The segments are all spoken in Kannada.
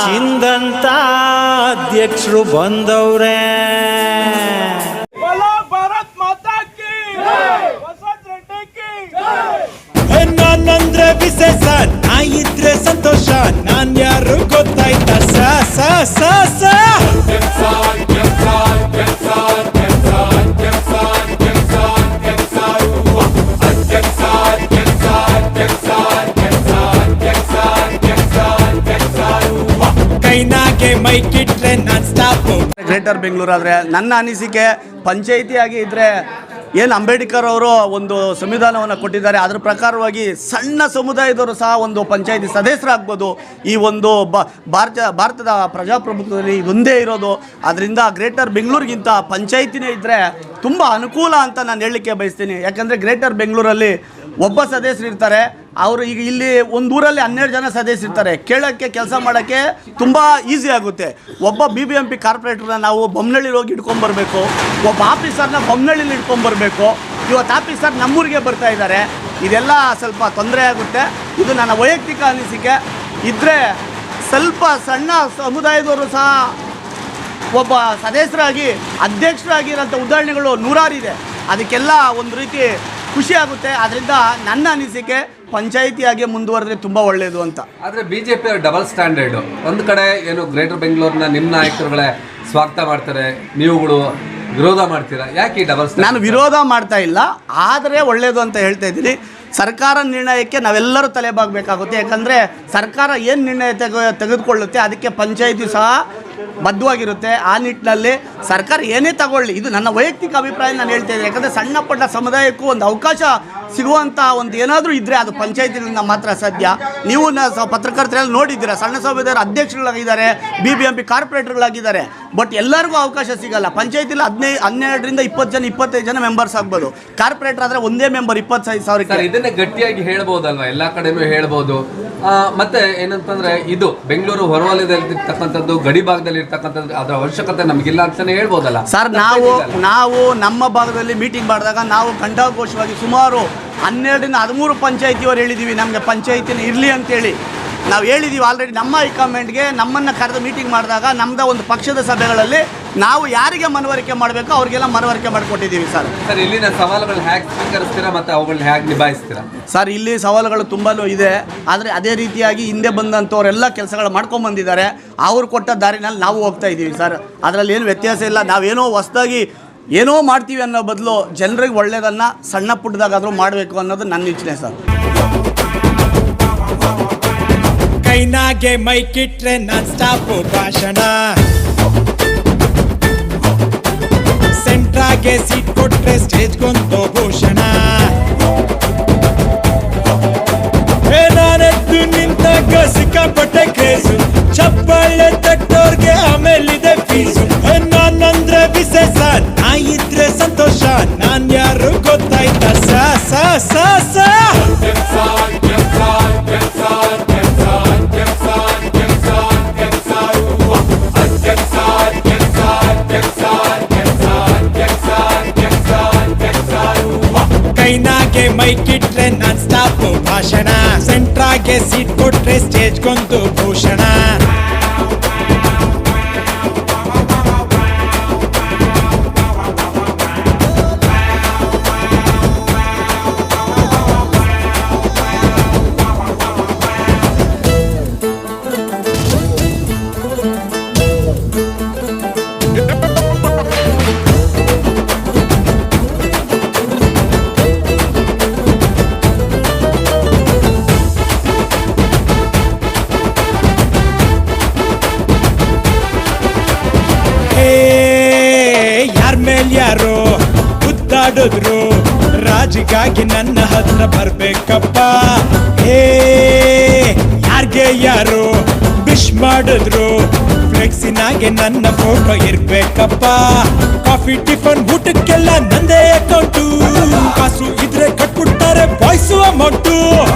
ಚಿಂದಂತ ಅಧ್ಯಕ್ಷರು ಬಂದವ್ರೆ. ನಾನಂದ್ರೆ ವಿಶೇಷ, ನಾ ಇದ್ರೆ ಸಂತೋಷ, ನಾನ್ ಯಾರು ಗೊತ್ತಾಯ್ತಾ ಸ ಸ ಸ ಕೈನಾಗೆ ಮೈಕಿಟ್ರೆ ನಾನ್ ಸ್ಟಾಪ್. ಗ್ರೇಟರ್ ಬೆಂಗಳೂರು ಆದರೆ ನನ್ನ ಅನಿಸಿಕೆ ಪಂಚಾಯಿತಿಯಾಗಿ ಇದ್ದರೆ ಏನು ಅಂಬೇಡ್ಕರ್ ಅವರು ಒಂದು ಸಂವಿಧಾನವನ್ನು ಕೊಟ್ಟಿದ್ದಾರೆ, ಅದರ ಪ್ರಕಾರವಾಗಿ ಸಣ್ಣ ಸಮುದಾಯದವರು ಸಹ ಒಂದು ಪಂಚಾಯಿತಿ ಸದಸ್ಯರಾಗ್ಬೋದು. ಈ ಒಂದು ಭಾರತದ ಪ್ರಜಾಪ್ರಭುತ್ವದಲ್ಲಿ ಇದೊಂದೇ ಇರೋದು. ಅದರಿಂದ ಗ್ರೇಟರ್ ಬೆಂಗಳೂರಿಗಿಂತ ಪಂಚಾಯಿತಿನೇ ಇದ್ದರೆ ತುಂಬ ಅನುಕೂಲ ಅಂತ ನಾನು ಹೇಳಲಿಕ್ಕೆ ಬಯಸ್ತೀನಿ. ಯಾಕಂದರೆ ಗ್ರೇಟರ್ ಬೆಂಗಳೂರಲ್ಲಿ ಒಬ್ಬ ಸದಸ್ಯರು ಇರ್ತಾರೆ, ಅವರು ಈಗ ಇಲ್ಲಿ ಒಂದು ಊರಲ್ಲಿ 12 ಜನ ಸದಸ್ಯರಿರ್ತಾರೆ. ಕೇಳೋಕ್ಕೆ ಕೆಲಸ ಮಾಡೋಕ್ಕೆ ತುಂಬ ಈಸಿ ಆಗುತ್ತೆ. ಒಬ್ಬ BBMP ಕಾರ್ಪೊರೇಟ್ರನ್ನ ನಾವು ಬೊಮ್ಮನಹಳ್ಳಿ ಹೋಗಿ ಇಟ್ಕೊಂಬರ್ಬೇಕು, ಒಬ್ಬ ಆಫೀಸರ್ನ ಬೊಮ್ಮನಹಳ್ಳಿಲಿ ಇಟ್ಕೊಂಬರ್ಬೇಕು. ಇವತ್ತು ಆಫೀಸರ್ ನಮ್ಮೂರಿಗೆ ಬರ್ತಾ ಇದ್ದಾರೆ. ಇದೆಲ್ಲ ಸ್ವಲ್ಪ ತೊಂದರೆ ಆಗುತ್ತೆ. ಇದು ನನ್ನ ವೈಯಕ್ತಿಕ ಅನಿಸಿಕೆ. ಇದ್ದರೆ ಸ್ವಲ್ಪ ಸಣ್ಣ ಸಮುದಾಯದವರು ಸಹ ಒಬ್ಬ ಸದಸ್ಯರಾಗಿ ಅಧ್ಯಕ್ಷರಾಗಿರೋಂಥ ಉದಾಹರಣೆಗಳು ನೂರಾರಿದೆ. ಅದಕ್ಕೆಲ್ಲ ಒಂದು ರೀತಿ ಖುಷಿ ಆಗುತ್ತೆ. ಅದರಿಂದ ನನ್ನ ಅನಿಸಿಕೆ ಪಂಚಾಯಿತಿಯಾಗಿ ಮುಂದುವರೆದ್ರೆ ತುಂಬ ಒಳ್ಳೆಯದು ಅಂತ. ಆದರೆ BJP ಡಬಲ್ ಸ್ಟ್ಯಾಂಡರ್ಡು. ಒಂದು ಕಡೆ ಏನು ಗ್ರೇಟರ್ ಬೆಂಗಳೂರಿನ ನಿಮ್ಮ ನಾಯಕರುಗಳೇ ಸ್ವಾಗತ ಮಾಡ್ತಾರೆ, ನೀವುಗಳು ವಿರೋಧ ಮಾಡ್ತೀರಾ, ಯಾಕೆ ಡಬಲ್ ಸ್ಟ್ಯಾಂಡರ್ಡ್? ನಾನು ವಿರೋಧ ಮಾಡ್ತಾ ಇಲ್ಲ, ಆದರೆ ಒಳ್ಳೆಯದು ಅಂತ ಹೇಳ್ತಾ ಇದ್ದೀನಿ. ಸರ್ಕಾರ ನಿರ್ಣಯಕ್ಕೆ ನಾವೆಲ್ಲರೂ ತಲೆಬಾಗಬೇಕಾಗುತ್ತೆ. ಯಾಕಂದರೆ ಸರ್ಕಾರ ಏನು ನಿರ್ಣಯ ತೆಗೆದುಕೊಳ್ಳುತ್ತೆ ಅದಕ್ಕೆ ಪಂಚಾಯಿತಿ ಸಹ ಬದ್ಧವಾಗಿರುತ್ತೆ. ಆ ನಿಟ್ಟಿನಲ್ಲಿ ಸರ್ಕಾರ ಏನೇ ತಗೊಳ್ಳಿ, ಇದು ನನ್ನ ವೈಯಕ್ತಿಕ ಅಭಿಪ್ರಾಯ ನಾನು ಹೇಳ್ತಾ ಇದ್ದೀನಿ. ಯಾಕಂದರೆ ಸಣ್ಣ ಪುಟ್ಟ ಸಮುದಾಯಕ್ಕೂ ಒಂದು ಅವಕಾಶ ಸಿಗುವಂಥ ಒಂದು ಏನಾದರೂ ಇದ್ದರೆ ಅದು ಪಂಚಾಯಿತಿಗಳಿಂದ ಮಾತ್ರ ಸಾಧ್ಯ. ನೀವು ಪತ್ರಕರ್ತರೆಲ್ಲ ನೋಡಿದ್ದೀರಾ, ಸಣ್ಣ ಸಮುದಾಯದ ಅಧ್ಯಕ್ಷರುಗಳಾಗಿದ್ದಾರೆ, BBMP ಕಾರ್ಪೊರೇಟರ್ಗಳಾಗಿದ್ದಾರೆ. ಬಟ್ ಎಲ್ಲರಿಗೂ ಅವಕಾಶ ಸಿಗಲ್ಲ. ಪಂಚಾಯಿತಿಲಿ 12ರಿಂದ 20 ಜನ 25 ಜನ ಮೆಂಬರ್ಸ್ ಆಗ್ಬೋದು. ಕಾರ್ಪೊರೇಟರ್ ಆದರೆ ಒಂದೇ ಮೆಂಬರ್ 25,000. ಇದನ್ನೇ ಗಟ್ಟಿಯಾಗಿ ಹೇಳ್ಬೋದಲ್ವಾ, ಎಲ್ಲ ಕಡೆನೂ ಹೇಳ್ಬೋದು. ಮತ್ತೆ ಏನಂತಂದ್ರೆ ಇದು ಬೆಂಗಳೂರು ಹೊರವಲಯದಲ್ಲಿ ಇರ್ತಕ್ಕಂಥದ್ದು, ಗಡಿ ಭಾಗದಲ್ಲಿ ಇರ್ತಕ್ಕಂಥದ್ದು, ಅದರ ಅವಶ್ಯಕತೆ ನಮಗಿಲ್ಲ ಅಂತಾನೆ ಹೇಳ್ಬೋದಲ್ಲ ಸರ್. ನಾವು ನಮ್ಮ ಭಾಗದಲ್ಲಿ ಮೀಟಿಂಗ್ ಮಾಡಿದಾಗ ನಾವು ಘಂಟಾಘೋಷವಾಗಿ ಸುಮಾರು 12ರಿಂದ 13 ಪಂಚಾಯಿತಿಯವರು ಹೇಳಿದ್ದೀವಿ ನಮಗೆ ಪಂಚಾಯಿತಿನ ಇರಲಿ ಅಂತೇಳಿ ನಾವು ಹೇಳಿದ್ದೀವಿ ಆಲ್ರೆಡಿ. ನಮ್ಮ ಹೈಕಮಾಂಡ್ಗೆ ನಮ್ಮನ್ನು ಕರೆದು ಮೀಟಿಂಗ್ ಮಾಡಿದಾಗ ನಮ್ಮದ ಒಂದು ಪಕ್ಷದ ಸಭೆಗಳಲ್ಲಿ ನಾವು ಯಾರಿಗೆ ಮನವರಿಕೆ ಮಾಡಬೇಕು ಅವ್ರಿಗೆಲ್ಲ ಮನವರಿಕೆ ಮಾಡಿಕೊಟ್ಟಿದ್ದೀವಿ ಸರ್. ಸರ್, ಇಲ್ಲಿನ ಸವಾಲುಗಳು ಹೇಗೆ ಸ್ವೀಕರಿಸ್ತೀರಾ ಮತ್ತು ಅವುಗಳನ್ನ ಹೇಗೆ ನಿಭಾಯಿಸ್ತೀರಾ? ಸರ್, ಇಲ್ಲಿ ಸವಾಲುಗಳು ತುಂಬಾ ಇದೆ. ಆದರೆ ಅದೇ ರೀತಿಯಾಗಿ ಹಿಂದೆ ಬಂದಂಥವರೆಲ್ಲ ಕೆಲಸಗಳು ಮಾಡ್ಕೊಂಬಂದಿದ್ದಾರೆ. ಅವ್ರು ಕೊಟ್ಟ ದಾರಿನಲ್ಲಿ ನಾವು ಹೋಗ್ತಾ ಇದ್ದೀವಿ ಸರ್. ಅದರಲ್ಲಿ ಏನು ವ್ಯತ್ಯಾಸ ಇಲ್ಲ. ನಾವೇನೋ ಹೊಸದಾಗಿ ಏನೋ ಮಾಡ್ತೀವಿ ಅನ್ನೋ ಬದಲು ಜನರಿಗೆ ಒಳ್ಳೆಯದನ್ನು ಸಣ್ಣ ಪುಟ್ಟದಾಗಾದರೂ ಮಾಡಬೇಕು ಅನ್ನೋದು ನನ್ನ ಇಚ್ಛೆ ಸರ್. ಕೈನಾಗೆ ಮೈಕಿಟ್ರೆ ನಾನ್ ಸ್ಟಾಪ್ ಭಾಷಣ, ಸೆಂಟ್ರಾಗೆ ಸೀಟ್ ಕೊಟ್ರೆ ಸ್ಟೇಜ್ಗೊಂದು ಭೂಷಣ. ನಾನೆದ್ದು ನಿಂತಾಗ ಸಿಕ್ಕಾಪಟ್ಟೆ ಕ್ರೇಜು, ಚಪ್ಪಾಳೆ ತಟ್ಟೋರ್ಗೆ ಆಮೇಲಿದೆ ಫೀಸು. ನಾನಂದ್ರೆ ವಿಶೇಷ, ನಾ ಇದ್ರೆ ಸಂತೋಷ, ನಾನ್ ಯಾರು ಗೊತ್ತಾಯ್ತಾ ಸ ಸ ಸ ಸ ಕೈನಾಗೆ ಮೈಕಿಟ್ರೆ ನಾನ್ ಸ್ಟಾಪ್ ಭಾಷಣ, ಸೆಂಟ್ರಾಗೆ ಸೀಟ್ ಕೊಟ್ರೆ ಸ್ಟೇಜ್ಗೊಂದು ಭೂಷಣ. ಯಾರೋ ಗುದ್ದಾಡಿದ್ರು, ರಾಜಿಗಾಗಿ ನನ್ನ ಹತ್ರ ಬರ್ಬೇಕಪ್ಪ. ಯಾರ್ಗೆ ಯಾರೋ ವಿಶ್ ಮಾಡಿದ್ರು, ಫ್ಲೆಕ್ಸಿನಾಗೆ ನನ್ನ ಫೋಟೋ ಇರ್ಬೇಕಪ್ಪ. ಕಾಫಿ ಟಿಫನ್ ಊಟಕ್ಕೆಲ್ಲ ನಂದೇ ಅಕೌಂಟು, ಕಾಸು ಇದ್ರೆ ಕಟ್ಬಿಡ್ತಾರೆ ಬಾಯ್ಸು ಅಮೌಂಟು.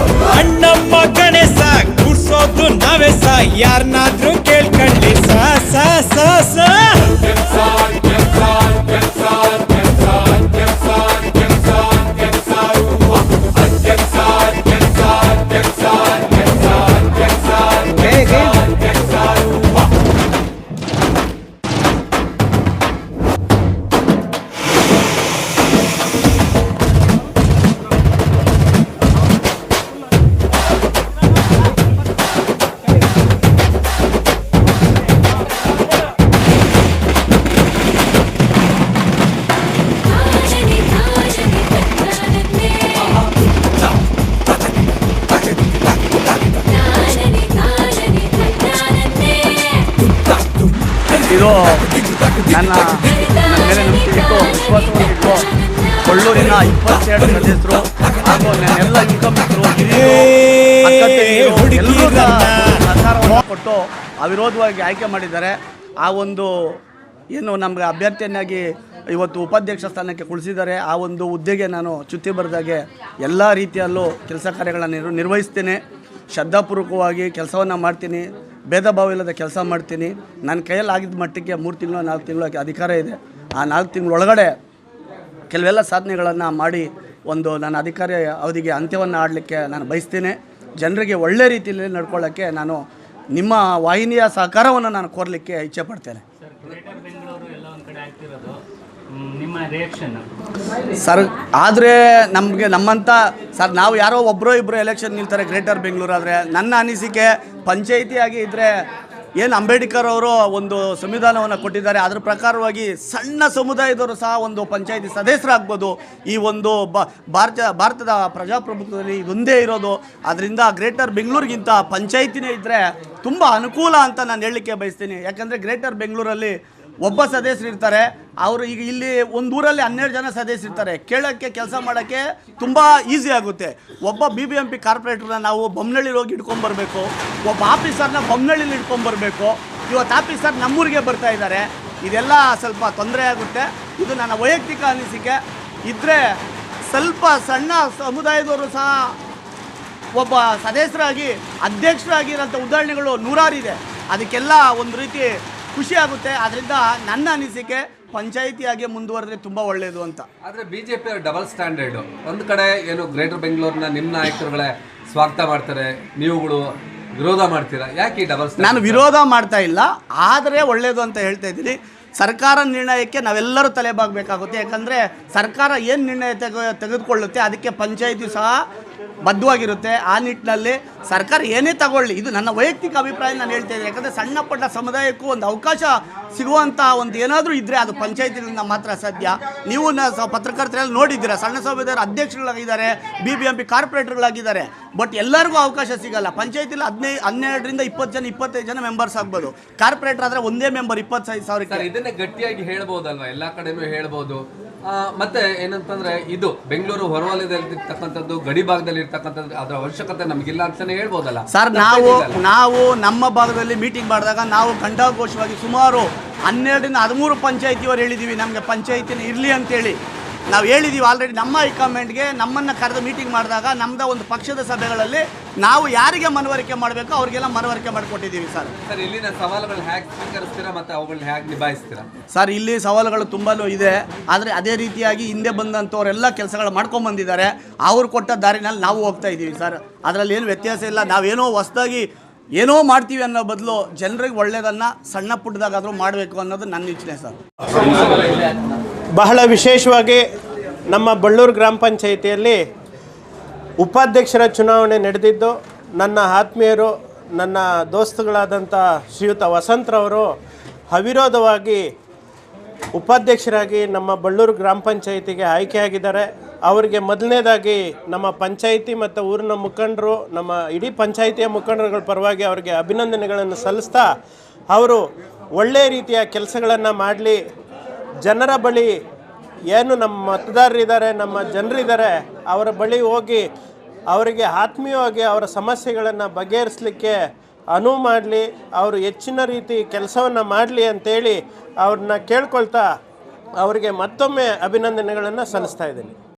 ಅಣ್ಣಮ್ಮ ಗಣೇಶ ಕೂರ್ಸೋದು ನಾವೇ ಸ, ಯಾರನ್ನಾದ್ರೂ ಕೇಳ್ಕೊಳ್ಳಿ ಸ ಸ ಸ ಸ. ಇದು ನನ್ನ ಮೇಲೆ ನಂಬಿಕೆ ಇಟ್ಟು ವಿಶ್ವಾಸವನ್ನು ಇಟ್ಟು ಕೊಳ್ಳೂರಿನ 22 ಸದಸ್ಯರು ಹಾಗೂ ನನ್ನೆಲ್ಲ ಇನ್ಕಮಿಸ್ರು ಎಲ್ಲರೂ ಸಹಕಾರವನ್ನು ಕೊಟ್ಟು ಅವಿರೋಧವಾಗಿ ಆಯ್ಕೆ ಮಾಡಿದ್ದಾರೆ. ಆ ಒಂದು ಏನು ನಮಗೆ ಅಭ್ಯರ್ಥಿಯನ್ನಾಗಿ ಇವತ್ತು ಉಪಾಧ್ಯಕ್ಷ ಸ್ಥಾನಕ್ಕೆ ಕುಳಿಸಿದ್ದಾರೆ. ಆ ಒಂದು ಹುದ್ದೆಗೆ ನಾನು ಚ್ಯುತಿ ಬರೆದಾಗೆ ಎಲ್ಲ ರೀತಿಯಲ್ಲೂ ಕೆಲಸ ಕಾರ್ಯಗಳನ್ನು ನಿರ್ವಹಿಸ್ತೇನೆ. ಶ್ರದ್ಧಾಪೂರ್ವಕವಾಗಿ ಕೆಲಸವನ್ನು ಮಾಡ್ತೀನಿ. ಭೇದ ಭಾವ ಇಲ್ಲದ ಕೆಲಸ ಮಾಡ್ತೀನಿ. ನನ್ನ ಕೈಯಲ್ಲಿ ಆಗಿದ್ದ ಮಟ್ಟಿಗೆ 3 ತಿಂಗಳು 4 ತಿಂಗಳು ಅಧಿಕಾರ ಇದೆ. ಆ 4 ತಿಂಗಳೊಳಗಡೆ ಕೆಲವೆಲ್ಲ ಸಾಧನೆಗಳನ್ನು ಮಾಡಿ ಒಂದು ನನ್ನ ಅಧಿಕಾರಿ ಅವಧಿಗೆ ಅಂತ್ಯವನ್ನು ಆಡಲಿಕ್ಕೆ ನಾನು ಬಯಸ್ತೇನೆ. ಜನರಿಗೆ ಒಳ್ಳೆ ರೀತಿಯಲ್ಲಿ ನಡ್ಕೊಳ್ಳೋಕ್ಕೆ ನಾನು ನಿಮ್ಮ ವಾಹಿನಿಯ ಸಹಕಾರವನ್ನು ನಾನು ಕೋರಲಿಕ್ಕೆ ಇಚ್ಛೆ ಪಡ್ತೇನೆ. ಸರ್ ಆದರೆ ನಮ್ಮಂಥ ಸರ್ ನಾವು ಯಾರೋ ಒಬ್ಬರೋ ಇಬ್ಬರು ಎಲೆಕ್ಷನ್ ನಿಲ್ತಾರೆ ಗ್ರೇಟರ್ ಬೆಂಗಳೂರು. ಆದರೆ ನನ್ನ ಅನಿಸಿಕೆ ಪಂಚಾಯಿತಿಯಾಗಿ ಇದ್ದರೆ ಏನು ಅಂಬೇಡ್ಕರ್ ಅವರು ಒಂದು ಸಂವಿಧಾನವನ್ನು ಕೊಟ್ಟಿದ್ದಾರೆ, ಅದರ ಪ್ರಕಾರವಾಗಿ ಸಣ್ಣ ಸಮುದಾಯದವರು ಸಹ ಒಂದು ಪಂಚಾಯಿತಿ ಸದಸ್ಯರಾಗ್ಬೋದು. ಈ ಒಂದು ಭಾರತದ ಪ್ರಜಾಪ್ರಭುತ್ವದಲ್ಲಿ ಇದೊಂದೇ ಇರೋದು. ಅದರಿಂದ ಗ್ರೇಟರ್ ಬೆಂಗಳೂರಿಗಿಂತ ಪಂಚಾಯಿತಿನೇ ಇದ್ದರೆ ತುಂಬ ಅನುಕೂಲ ಅಂತ ನಾನು ಹೇಳಲಿಕ್ಕೆ ಬಯಸ್ತೀನಿ. ಯಾಕಂದರೆ ಗ್ರೇಟರ್ ಬೆಂಗಳೂರಲ್ಲಿ ಒಬ್ಬ ಸದಸ್ಯರು ಇರ್ತಾರೆ. ಅವರು ಈಗ ಇಲ್ಲಿ ಒಂದು ಊರಲ್ಲಿ 12 ಜನ ಸದಸ್ಯರು ಇರ್ತಾರೆ. ಕೇಳೋಕ್ಕೆ ಕೆಲಸ ಮಾಡೋಕ್ಕೆ ತುಂಬ ಈಸಿ ಆಗುತ್ತೆ. ಒಬ್ಬ BBMP ಕಾರ್ಪೊರೇಟರ್ನ ನಾವು ಬೊಮ್ಮನಹಳ್ಳಿಲಿ ಹೋಗಿ ಇಟ್ಕೊಂಬರ್ಬೇಕು, ಒಬ್ಬ ಆಫೀಸರ್ನ ಬೊಮ್ಮನಹಳ್ಳಿಲಿ ಇಟ್ಕೊಂಬರ್ಬೇಕು. ಇವತ್ತು ಆಫೀಸರ್ ನಮ್ಮೂರಿಗೆ ಬರ್ತಾ ಇದ್ದಾರೆ. ಇದೆಲ್ಲ ಸ್ವಲ್ಪ ತೊಂದರೆ ಆಗುತ್ತೆ. ಇದು ನನ್ನ ವೈಯಕ್ತಿಕ ಅನಿಸಿಕೆ. ಇದ್ದರೆ ಸ್ವಲ್ಪ ಸಣ್ಣ ಸಮುದಾಯದವರು ಸಹ ಒಬ್ಬ ಸದಸ್ಯರಾಗಿ ಅಧ್ಯಕ್ಷರಾಗಿರೋಂಥ ಉದಾಹರಣೆಗಳು ನೂರಾರಿದೆ. ಅದಕ್ಕೆಲ್ಲ ಒಂದು ರೀತಿ ಖುಷಿ ಆಗುತ್ತೆ. ಅದರಿಂದ ನನ್ನ ಅನಿಸಿಕೆ ಪಂಚಾಯಿತಿಯಾಗಿ ಮುಂದುವರೆದ್ರೆ ತುಂಬ ಒಳ್ಳೆಯದು ಅಂತ. ಆದರೆ BJP ಡಬಲ್ ಸ್ಟ್ಯಾಂಡರ್ಡ್. ಒಂದು ಕಡೆ ಏನು ಗ್ರೇಟರ್ ಬೆಂಗಳೂರಿನ ನಿಮ್ಮ ನಾಯಕರುಗಳೇ ಸ್ವಾಗತ ಮಾಡ್ತಾರೆ, ನೀವುಗಳು ವಿರೋಧ ಮಾಡ್ತೀರಾ. ಯಾಕೆ ಈ ಡಬಲ್ ಸ್ಟ್ಯಾಂಡರ್ಡ್? ನಾನು ವಿರೋಧ ಮಾಡ್ತಾ ಇಲ್ಲ, ಆದರೆ ಒಳ್ಳೆಯದು ಅಂತ ಹೇಳ್ತಾ ಇದ್ದೀನಿ. ಸರ್ಕಾರ ನಿರ್ಣಯಕ್ಕೆ ನಾವೆಲ್ಲರೂ ತಲೆಬಾಗಬೇಕಾಗುತ್ತೆ. ಯಾಕಂದರೆ ಸರ್ಕಾರ ಏನು ನಿರ್ಣಯ ತೆಗೆದುಕೊಳ್ಳುತ್ತೆ ಅದಕ್ಕೆ ಪಂಚಾಯಿತಿ ಸಹ ಬದ್ಧವಾಗಿರುತ್ತೆ. ಆ ನಿಟ್ಟಿನಲ್ಲಿ ಸರ್ಕಾರ ಏನೇ ತಗೊಳ್ಳಿ, ಇದು ನನ್ನ ವೈಯಕ್ತಿಕ ಅಭಿಪ್ರಾಯ ನಾನು ಹೇಳ್ತಾ ಇದ್ದೀನಿ. ಯಾಕಂದರೆ ಸಣ್ಣ ಪುಟ್ಟ ಸಮುದಾಯಕ್ಕೂ ಒಂದು ಅವಕಾಶ ಸಿಗುವಂಥ ಒಂದು ಏನಾದರೂ ಇದ್ದರೆ ಅದು ಪಂಚಾಯತಿಗಳಿಂದ ಮಾತ್ರ ಸಾಧ್ಯ. ನೀವು ಪತ್ರಕರ್ತರೆಲ್ಲ ನೋಡಿದ್ದೀರಾ, ಸಣ್ಣ ಸಮುದಾಯದ ಅಧ್ಯಕ್ಷರುಗಳಾಗಿದ್ದಾರೆ, BBMP ಕಾರ್ಪೊರೇಟರ್ಗಳಾಗಿದ್ದಾರೆ. ಬಟ್ ಎಲ್ಲರಿಗೂ ಅವಕಾಶ ಸಿಗಲ್ಲ. ಪಂಚಾಯತಿಲಿ 12ರಿಂದ 20 ಜನ 25 ಜನ ಮೆಂಬರ್ಸ್ ಆಗ್ಬೋದು. ಕಾರ್ಪೊರೇಟರ್ ಆದರೆ ಒಂದೇ ಮೆಂಬರ್ 25,000. ಇದನ್ನೇ ಗಟ್ಟಿಯಾಗಿ ಹೇಳ್ಬೋದಲ್ವಾ, ಎಲ್ಲ ಕಡೆನೂ ಹೇಳ್ಬೋದು. ಮತ್ತೆ ಏನಂತಂದ್ರೆ ಇದು ಬೆಂಗಳೂರು ಹೊರವಲಯದಲ್ಲಿರ್ತಕ್ಕಂಥದ್ದು, ಗಡಿ ಭಾಗದಲ್ಲಿ ಇರ್ತಕ್ಕಂಥದ್ದು, ಅದರ ಅವಶ್ಯಕತೆ ನಮಗಿಲ್ಲ ಅಂತಾನೆ ಹೇಳ್ಬೋದಲ್ಲ ಸರ್. ನಾವು ನಮ್ಮ ಭಾಗದಲ್ಲಿ ಮೀಟಿಂಗ್ ಮಾಡಿದಾಗ ನಾವು ಘಂಟಾಘೋಷವಾಗಿ ಸುಮಾರು 12ರಿಂದ 13 ಪಂಚಾಯಿತಿಯವರು ಹೇಳಿದ್ದೀವಿ ನಮಗೆ ಪಂಚಾಯಿತಿನ ಇರಲಿ ಅಂತೇಳಿ ನಾವು ಹೇಳಿದ್ದೀವಿ. ಆಲ್ರೆಡಿ ನಮ್ಮ ಹೈಕಮಾಂಡ್ಗೆ ನಮ್ಮನ್ನು ಕರೆದು ಮೀಟಿಂಗ್ ಮಾಡಿದಾಗ ನಮ್ಮದ ಒಂದು ಪಕ್ಷದ ಸಭೆಗಳಲ್ಲಿ ನಾವು ಯಾರಿಗೆ ಮನವರಿಕೆ ಮಾಡಬೇಕು ಅವರಿಗೆಲ್ಲ ಮನವರಿಕೆ ಮಾಡಿಕೊಟ್ಟಿದ್ದೀವಿ ಸರ್. ಸರ್, ಇಲ್ಲಿನ ಸವಾಲುಗಳು ಹೇಗೆ ಸ್ವೀಕರಿಸ್ತೀರಾ ಮತ್ತು ಅವುಗಳನ್ನ ಹೇಗೆ ನಿಭಾಯಿಸ್ತೀರಾ? ಸರ್, ಇಲ್ಲಿ ಸವಾಲುಗಳು ತುಂಬಾ ಇದೆ. ಆದರೆ ಅದೇ ರೀತಿಯಾಗಿ ಹಿಂದೆ ಬಂದಂಥವರೆಲ್ಲ ಕೆಲಸಗಳು ಮಾಡ್ಕೊಂಬಂದಿದ್ದಾರೆ. ಅವ್ರು ಕೊಟ್ಟ ದಾರಿನಲ್ಲಿ ನಾವು ಹೋಗ್ತಾ ಇದ್ದೀವಿ ಸರ್. ಅದರಲ್ಲಿ ಏನು ವ್ಯತ್ಯಾಸ ಇಲ್ಲ. ನಾವೇನೋ ಹೊಸದಾಗಿ ಏನೋ ಮಾಡ್ತೀವಿ ಅನ್ನೋ ಬದಲು ಜನರಿಗೆ ಒಳ್ಳೆಯದನ್ನು ಸಣ್ಣ ಪುಟ್ಟದಾಗಾದರೂ ಮಾಡಬೇಕು ಅನ್ನೋದು ನನ್ನ ಇಚ್ಛೆ ಸರ್. ಬಹಳ ವಿಶೇಷವಾಗಿ ನಮ್ಮ ಬಳ್ಳೂರು ಗ್ರಾಮ ಪಂಚಾಯಿತಿಯಲ್ಲಿ ಉಪಾಧ್ಯಕ್ಷರ ಚುನಾವಣೆ ನಡೆದಿದ್ದು, ನನ್ನ ಆತ್ಮೀಯರು, ನನ್ನ ದೋಸ್ತುಗಳಾದಂಥ ಶ್ರೀಯುತ ವಸಂತರವರು ಅವಿರೋಧವಾಗಿ ಉಪಾಧ್ಯಕ್ಷರಾಗಿ ನಮ್ಮ ಬಳ್ಳೂರು ಗ್ರಾಮ ಪಂಚಾಯಿತಿಗೆ ಆಯ್ಕೆಯಾಗಿದ್ದಾರೆ. ಅವರಿಗೆ ಮೊದಲನೇದಾಗಿ ನಮ್ಮ ಪಂಚಾಯಿತಿ ಮತ್ತು ಊರಿನ ಮುಖಂಡರು, ನಮ್ಮ ಇಡೀ ಪಂಚಾಯಿತಿಯ ಮುಖಂಡರುಗಳ ಪರವಾಗಿ ಅವರಿಗೆ ಅಭಿನಂದನೆಗಳನ್ನು ಸಲ್ಲಿಸ್ತಾ, ಅವರು ಒಳ್ಳೆಯ ರೀತಿಯ ಕೆಲಸಗಳನ್ನು ಮಾಡಲಿ, ಜನರ ಬಳಿ ಏನು ನಮ್ಮ ಮತದಾರರಿದ್ದಾರೆ, ನಮ್ಮ ಜನರಿದ್ದಾರೆ, ಅವರ ಬಳಿ ಹೋಗಿ ಅವರಿಗೆ ಆತ್ಮೀಯವಾಗಿ ಅವರ ಸಮಸ್ಯೆಗಳನ್ನು ಬಗೆಹರಿಸಲಿಕ್ಕೆ ಅನುವು ಮಾಡಲಿ, ಅವರು ಹೆಚ್ಚಿನ ರೀತಿ ಕೆಲಸವನ್ನು ಮಾಡಲಿ ಅಂತೇಳಿ ಅವ್ರನ್ನ ಕೇಳ್ಕೊಳ್ತಾ ಅವರಿಗೆ ಮತ್ತೊಮ್ಮೆ ಅಭಿನಂದನೆಗಳನ್ನು ಸಲ್ಲಿಸ್ತಾ ಇದ್ದೀನಿ.